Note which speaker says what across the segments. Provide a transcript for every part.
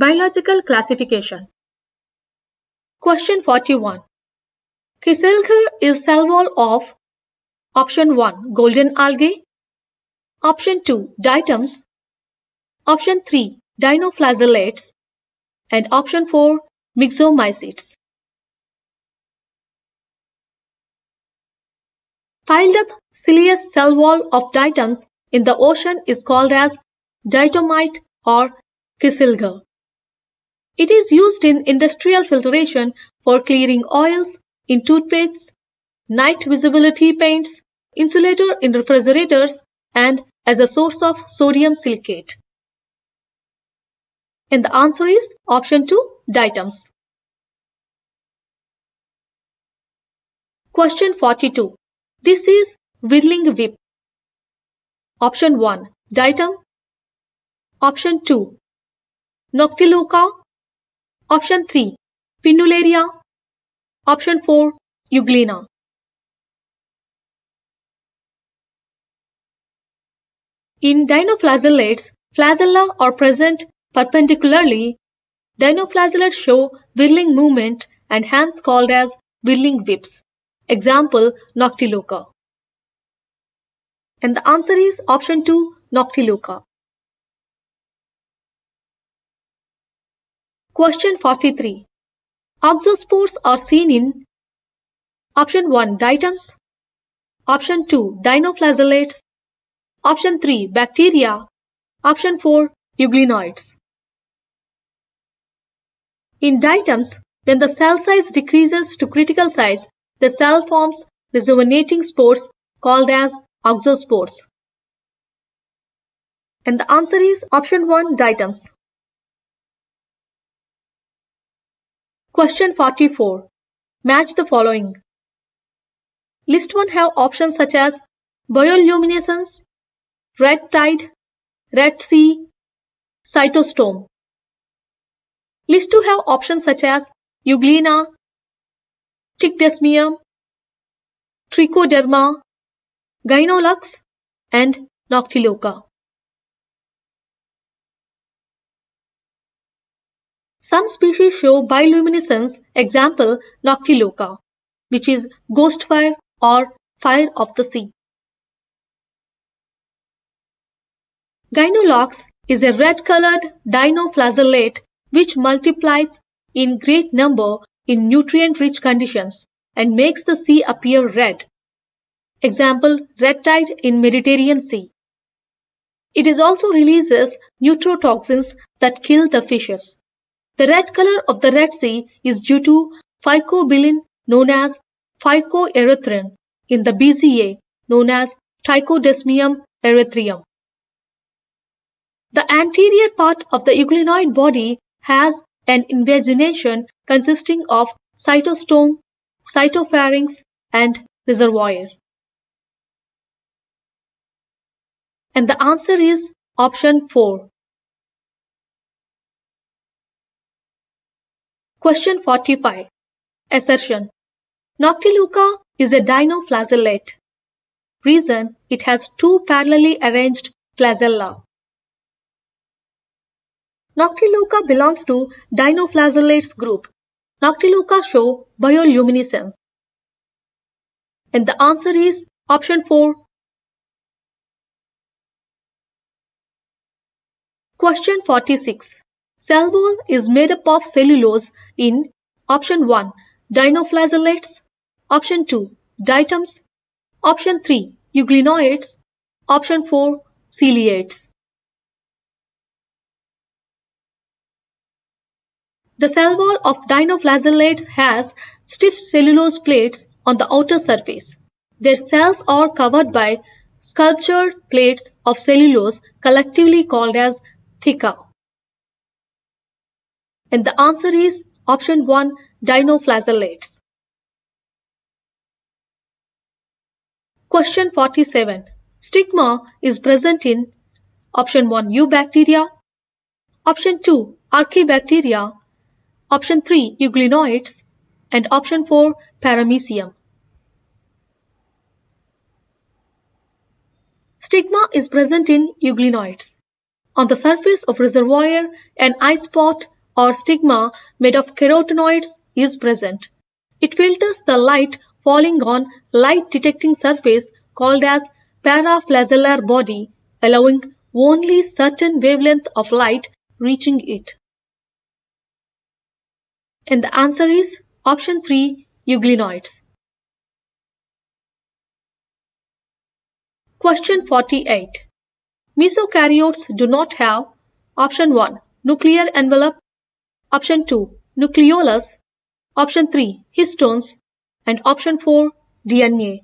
Speaker 1: Biological classification. Question 41. Kieselguhr is cell wall of option 1. Golden algae, option 2. Diatoms, option 3. Dinoflagellates, and option 4. Myxomycetes. Piled up siliceous cell wall of diatoms in the ocean is called as diatomite or Kieselguhr. It is used in industrial filtration for clearing oils in toothpastes, night visibility paints, insulator in refrigerators, and as a source of sodium silicate. And the answer is option 2, diatoms. Question 42. This is whirling whip. Option 1, diatom. Option 2, Noctiluca. Option 3, Pinnularina. Option 4, Euglena. In dinoflagellates, flagella are present perpendicularly. Dinoflagellates show whirling movement and hence called as whirling whips. Example, Noctiluca. And the answer is option 2, Noctiluca. Question 43. Oxospores are seen in option 1, diatoms, option 2, dinoflagellates, option 3, bacteria, option 4, euglenoids. In diatoms, when the cell size decreases to critical size, the cell forms rejuvenating spores called as oxospores. And the answer is option 1, diatoms. Question 44. Match the following. List 1 have options such as bioluminescence, red tide, red sea, cytostome. List 2 have options such as euglena, Trichodesmium, Trichoderma, Gynolux, and Noctiluca. Some species show bioluminescence, example Noctiluca, which is ghost fire or fire of the sea. Gynolux is a red-colored dinoflagellate which multiplies in great number in nutrient-rich conditions and makes the sea appear red. Example, red tide in Mediterranean Sea. It is also releases neurotoxins that kill the fishes. The red color of the Red Sea is due to phycobilin known as phycoerythrin in the BCA known as Trichodesmium erythraeum. The anterior part of the euglenoid body has an invagination consisting of cytostome, cytopharynx, and reservoir. And the answer is option 4. Question 45. Assertion. Noctiluca is a dinoflagellate. Reason, it has 2 parallelly arranged flagella. Noctiluca belongs to dinoflagellates group. Noctiluca show bioluminescence. And the answer is option 4. Question 46. Cell wall is made up of cellulose in option 1, dinoflagellates, option 2, diatoms, option 3, euglenoids, option 4, ciliates. The cell wall of dinoflagellates has stiff cellulose plates on the outer surface. Their cells are covered by sculptured plates of cellulose collectively called as theca. And the answer is option 1, dinoflagellates. Question 47. Stigma is present in option 1, eubacteria, option 2, archaebacteria, option 3, euglenoids, and option 4, paramecium. Stigma is present in euglenoids. On the surface of reservoir, an eye spot or stigma made of carotenoids is present. It filters the light falling on light detecting surface called as paraflagellar body, allowing only certain wavelength of light reaching it. And the answer is option 3, euglenoids. Question 48. Mesokaryotes do not have option 1, nuclear envelope, option 2, nucleolus, option 3, histones, and option 4, DNA.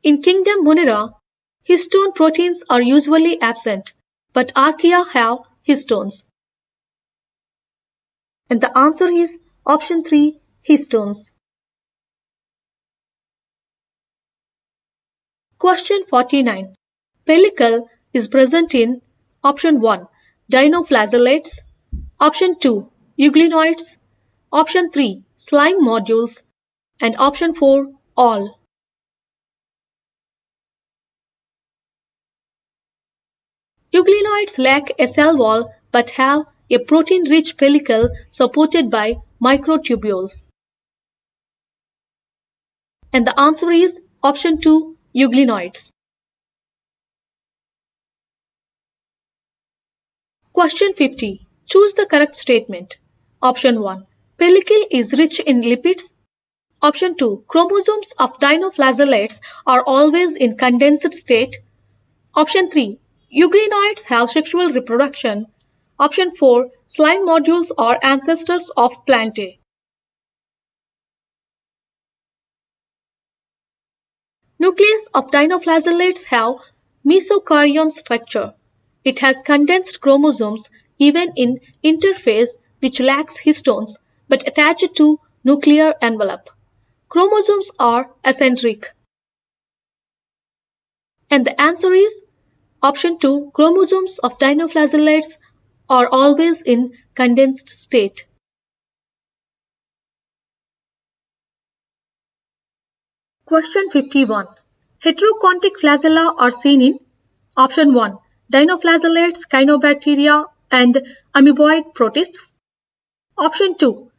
Speaker 1: In kingdom Monera, histone proteins are usually absent, but archaea have histones. And the answer is option 3, histones. Question 49. Pellicle is present in option 1, dinoflagellates, option 2, euglenoids, option 3, slime modules, and option 4, all. Euglenoids lack a cell wall but have a protein-rich pellicle supported by microtubules. And the answer is option 2, euglenoids. Question 50. Choose the correct statement. Option 1. Pellicle is rich in lipids. Option 2. Chromosomes of dinoflagellates are always in condensed state. Option 3. Euglenoids have sexual reproduction. Option 4. Slime modules are ancestors of Plantae. Nucleus of dinoflagellates have mesokaryon structure. It has condensed chromosomes even in interphase which lacks histones but attached to nuclear envelope. Chromosomes are acentric. And the answer is option 2. Chromosomes of dinoflagellates are always in condensed state. Question 51. Heterokontic flagella are seen in option 1. Dinoflagellates, cyanobacteria, and amoeboid protists. Option 2.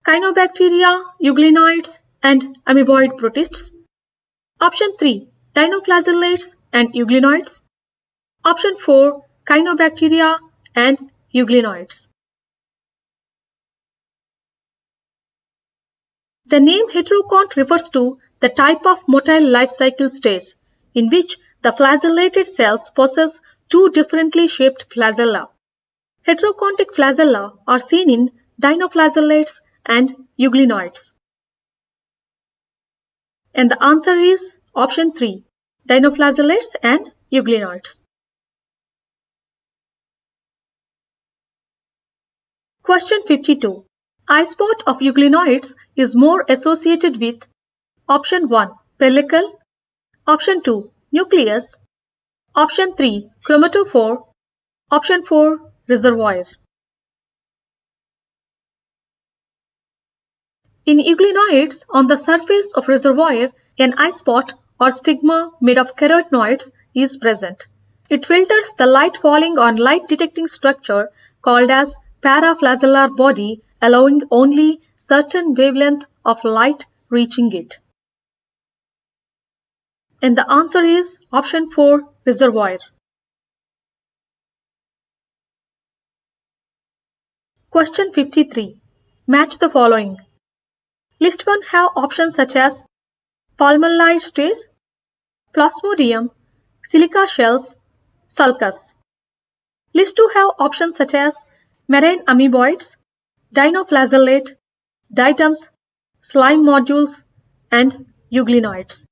Speaker 1: Cyanobacteria, euglenoids, and amoeboid protists. Option 3. Dinoflagellates and euglenoids. Option 4. Cyanobacteria and euglenoids. The name heterocont refers to the type of motile life cycle stage in which the flagellated cells possess two differently shaped flagella. Heterokontic flagella are seen in dinoflagellates and euglenoids. And the answer is option 3, dinoflagellates and euglenoids. Question 52. Eye spot of euglenoids is more associated with option 1, pellicle, option 2, nucleus, option 3, chromatophore, option 4, reservoir. In euglenoids, on the surface of reservoir, an eye spot or stigma made of carotenoids is present. It filters the light falling on light detecting structure called as paraflagellar body, allowing only certain wavelength of light reaching it. And the answer is option 4, reservoir. Question 53. Match the following. List 1 have options such as palmellite stage, plasmodium, silica shells, sulcus. List 2 have options such as marine amoeboids, dinoflagellate, diatoms, slime modules, and euglenoids.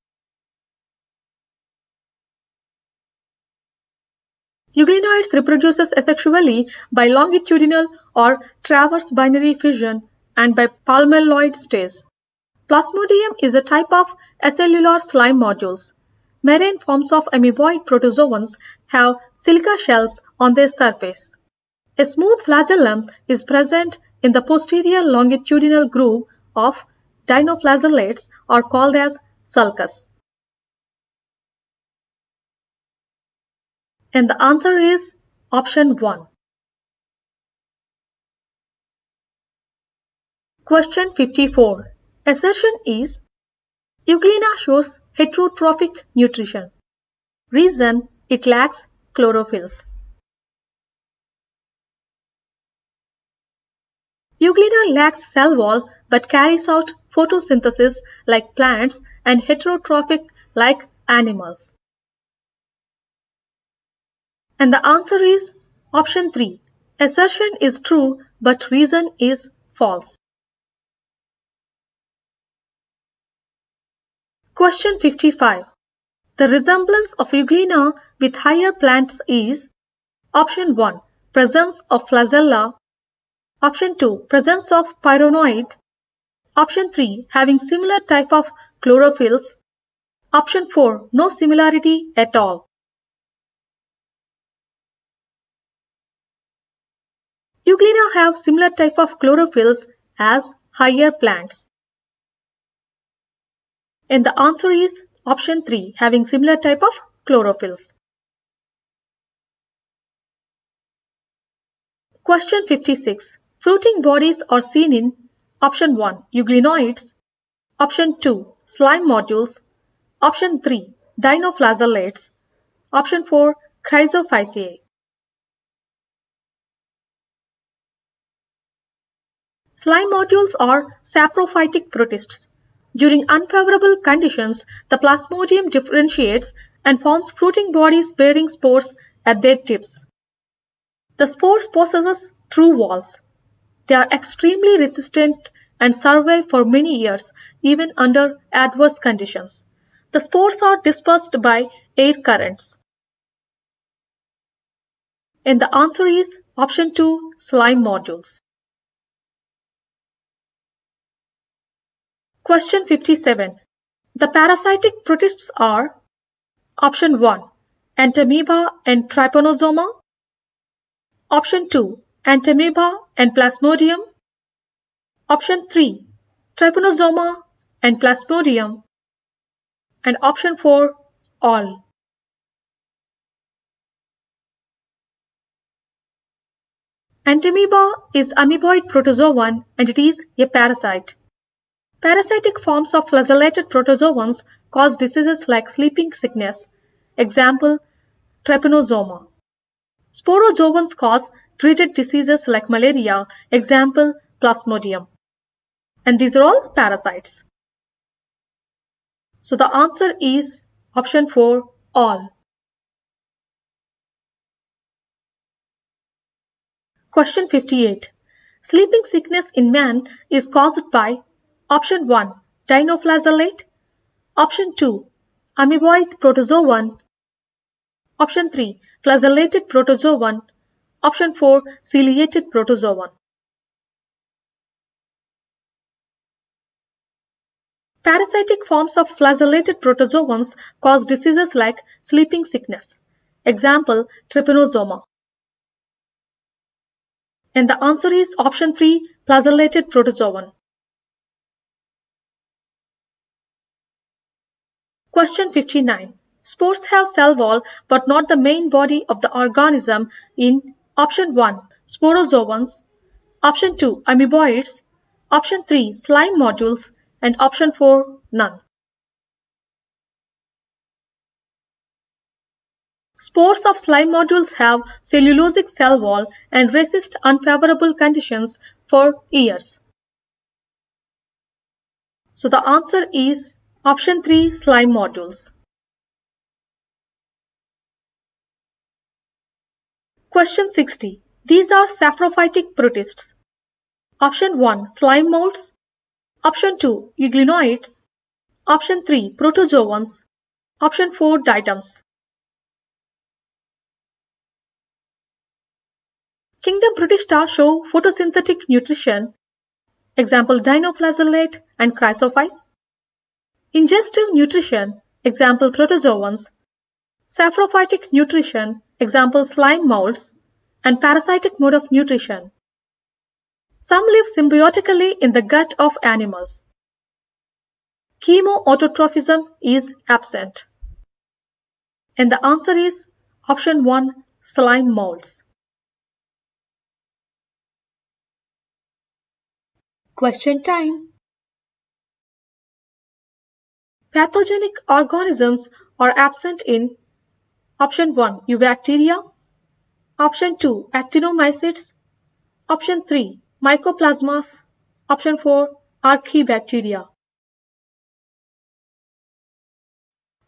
Speaker 1: Euglenoids reproduces asexually by longitudinal or transverse binary fission and by palmelloid stage. Plasmodium is a type of acellular slime modules. Marine forms of amoeboid protozoans have silica shells on their surface. A smooth flagellum is present in the posterior longitudinal groove of dinoflagellates or called as sulcus. And the answer is option 1. Question 54. Assertion is Euglena shows heterotrophic nutrition. Reason, it lacks chlorophylls. Euglena lacks cell wall but carries out photosynthesis like plants and heterotrophic like animals. And the answer is option 3. Assertion is true but reason is false. Question 55. The resemblance of Euglena with higher plants is option 1. Presence of flagella, option 2. Presence of pyronoid, option 3. Having similar type of chlorophylls, option 4. No similarity at all. Euglena have similar type of chlorophylls as higher plants. And the answer is option 3, having similar type of chlorophylls. Question 56. Fruiting bodies are seen in option 1, euglenoids, option 2, slime modules, option 3, dinoflagellates, option 4, chrysophyceae. Slime modules are saprophytic protists. During unfavorable conditions, the plasmodium differentiates and forms fruiting bodies bearing spores at their tips. The spores possess through walls. They are extremely resistant and survive for many years, even under adverse conditions. The spores are dispersed by air currents. And the answer is option 2, slime modules. Question 57. The parasitic protists are option 1, Entamoeba and Trypanosoma, option 2, Entamoeba and Plasmodium, option 3, Trypanosoma and Plasmodium, and option 4, all. Entamoeba is amoeboid protozoan and it is a parasite. Parasitic forms of flagellated protozoans cause diseases like sleeping sickness. Example, Trypanosoma. Sporozoans cause treated diseases like malaria. Example, Plasmodium. And these are all parasites. So the answer is option 4, all. Question 58. Sleeping sickness in man is caused by option 1, dinoflagellate, option 2, amoeboid protozoan, option 3, flagellated protozoan, option 4, ciliated protozoan. Parasitic forms of flagellated protozoans cause diseases like sleeping sickness. Example, trypanosoma. And the answer is option 3, flagellated protozoan. Question 59. Spores have cell wall but not the main body of the organism in option 1, sporozoans, option 2, amoeboids, option 3, slime modules, and option 4, none. Spores of slime modules have cellulosic cell wall and resist unfavorable conditions for years. So the answer is option 3, slime modules. Question 60. These are saprophytic protists. Option 1, slime molds. Option 2, euglenoids. Option 3, protozoans. Option 4, diatoms. Kingdom Protista show photosynthetic nutrition. Example, dinoflagellate and chrysophyce. Ingestive nutrition. Example, protozoans. Saprophytic nutrition. Example, slime molds. And parasitic mode of nutrition. Some live symbiotically in the gut of animals. Chemoautotrophism is absent. And the answer is Option 1. Slime molds. Question time. Pathogenic organisms are absent in Option 1. Eubacteria. Option 2. Actinomycetes. Option 3. Mycoplasmas. Option 4. Archaebacteria.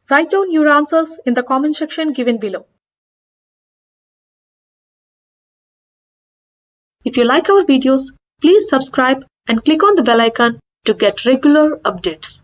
Speaker 1: Write down your answers in the comment section given below. If you like our videos, please subscribe and click on the bell icon to get regular updates.